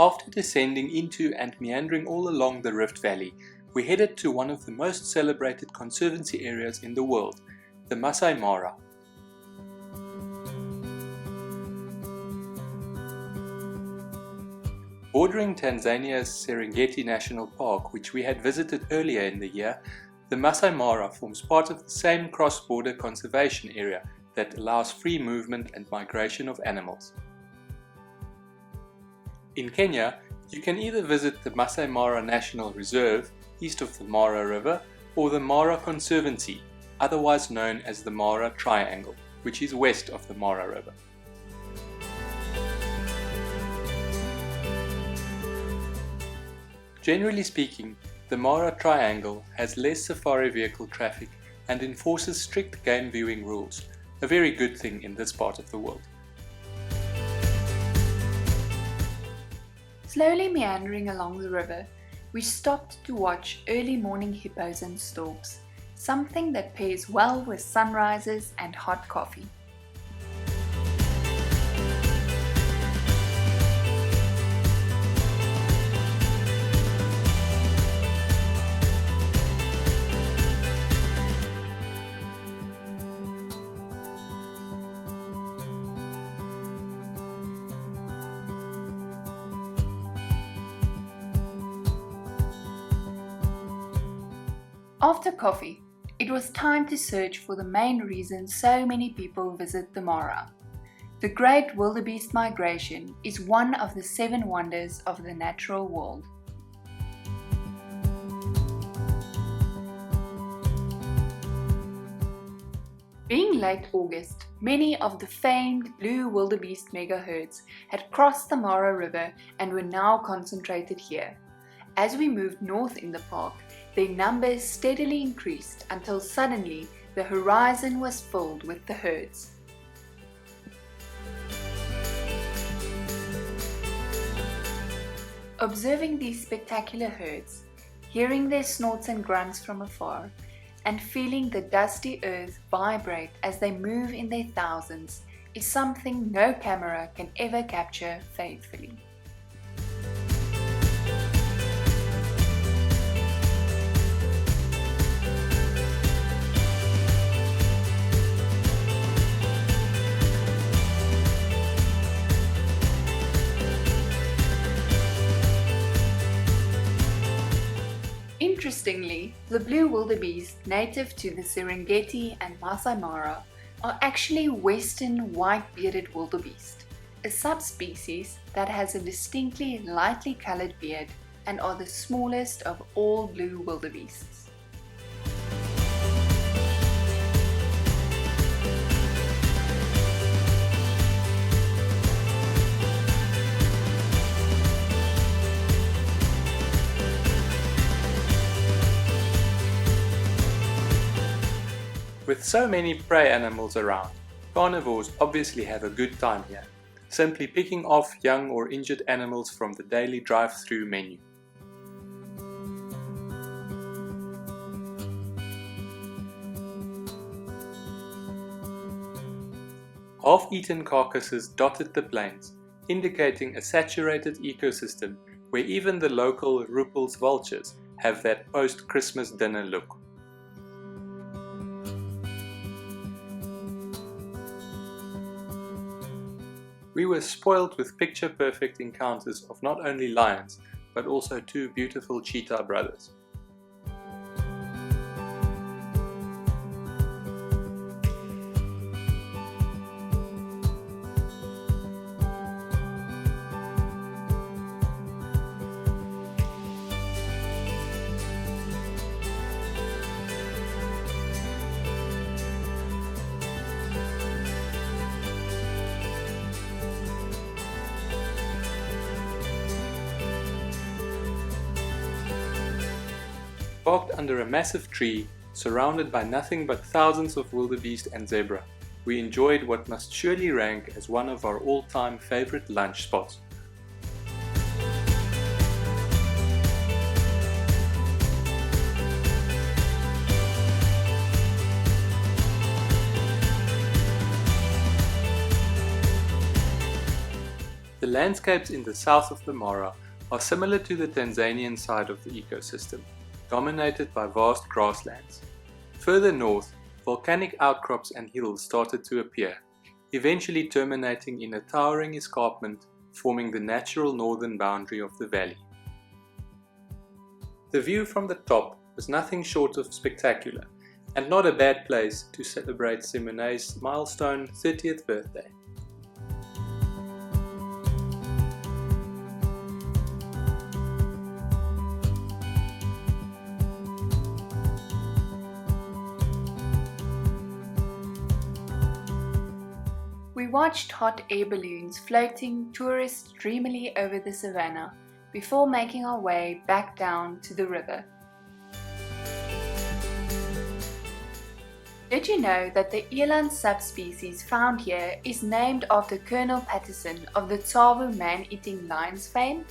After descending into and meandering all along the Rift Valley, we headed to one of the most celebrated conservancy areas in the world, the Masai Mara. Bordering Tanzania's Serengeti National Park, which we had visited earlier in the year, the Masai Mara forms part of the same cross-border conservation area that allows free movement and migration of animals. In Kenya, you can either visit the Masai Mara National Reserve, east of the Mara River, or the Mara Conservancy, otherwise known as the Mara Triangle, which is west of the Mara River. Generally speaking, the Mara Triangle has less safari vehicle traffic and enforces strict game viewing rules, a very good thing in this part of the world. Slowly meandering along the river, we stopped to watch early morning hippos and storks, something that pairs well with sunrises and hot coffee. After coffee, it was time to search for the main reason so many people visit the Mara. The great wildebeest migration is one of the 7 wonders of the natural world. Being late August, many of the famed blue wildebeest megaherds had crossed the Mara River and were now concentrated here. As we moved north in the park, their numbers steadily increased until suddenly the horizon was filled with the herds. Observing these spectacular herds, hearing their snorts and grunts from afar, and feeling the dusty earth vibrate as they move in their thousands is something no camera can ever capture faithfully. Interestingly, the blue wildebeest native to the Serengeti and Masai Mara are actually western white-bearded wildebeest, a subspecies that has a distinctly lightly colored beard and are the smallest of all blue wildebeests. With so many prey animals around, carnivores obviously have a good time here, simply picking off young or injured animals from the daily drive-through menu. Half-eaten carcasses dotted the plains, indicating a saturated ecosystem where even the local Ruppel's vultures have that post-Christmas dinner look. We were spoiled with picture-perfect encounters of not only lions, but also 2 beautiful cheetah brothers. Parked under a massive tree, surrounded by nothing but thousands of wildebeest and zebra, we enjoyed what must surely rank as one of our all-time favorite lunch spots. The The landscapes in the south of the Mara are similar to the Tanzanian side of the ecosystem, dominated by vast grasslands. Further north, volcanic outcrops and hills started to appear, eventually terminating in a towering escarpment forming the natural northern boundary of the valley. The view from the top was nothing short of spectacular, and not a bad place to celebrate Simone's milestone 30th birthday. We watched hot air balloons floating tourists dreamily over the savannah before making our way back down to the river. Did you know that the eland subspecies found here is named after Colonel Patterson of the Tsavo man-eating lions fame?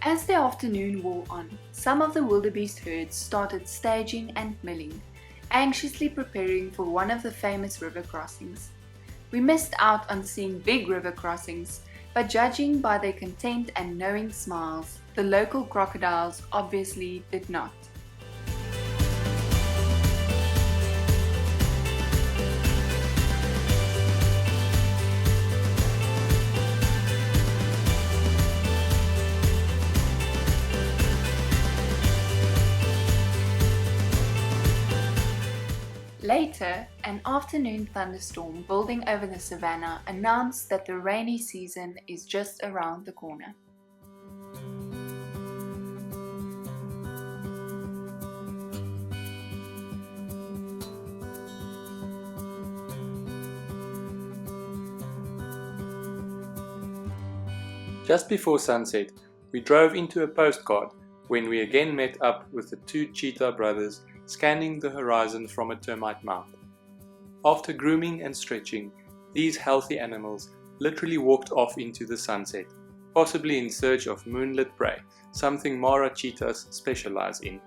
As the afternoon wore on, some of the wildebeest herds started staging and milling, anxiously preparing for one of the famous river crossings. We missed out on seeing big river crossings, but judging by their content and knowing smiles, the local crocodiles obviously did not. Later, an afternoon thunderstorm building over the savannah announced that the rainy season is just around the corner. Just before sunset, we drove into a postcard when we again met up with the two cheetah brothers scanning the horizon from a termite mound. After grooming and stretching, these healthy animals literally walked off into the sunset, possibly in search of moonlit prey, something Mara cheetahs specialize in.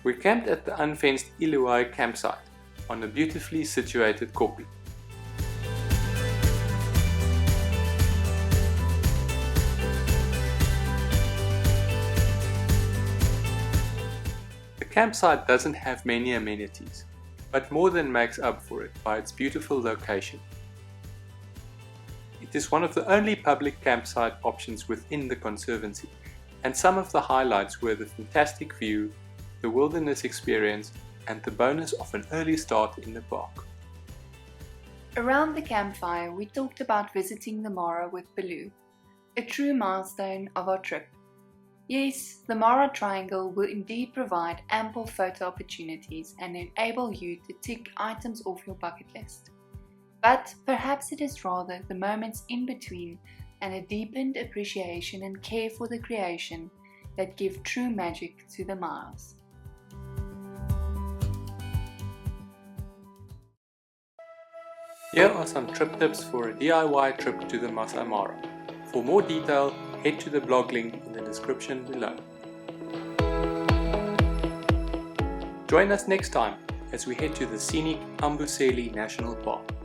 We camped at the unfenced Iluwai campsite on a beautifully situated koppie. The campsite doesn't have many amenities, but more than makes up for it by its beautiful location. It is one of the only public campsite options within the Conservancy, and some of the highlights were the fantastic view, the wilderness experience, and the bonus of an early start in the park. Around the campfire, we talked about visiting the Mara with Baloo, a true milestone of our trip. Yes, the Mara Triangle will indeed provide ample photo opportunities and enable you to tick items off your bucket list. But perhaps it is rather the moments in between and a deepened appreciation and care for the creation that give true magic to the miles. Here are some trip tips for a DIY trip to the Masai Mara. For more detail, head to the blog link in the description below. Join us next time as we head to the scenic Amboseli National Park.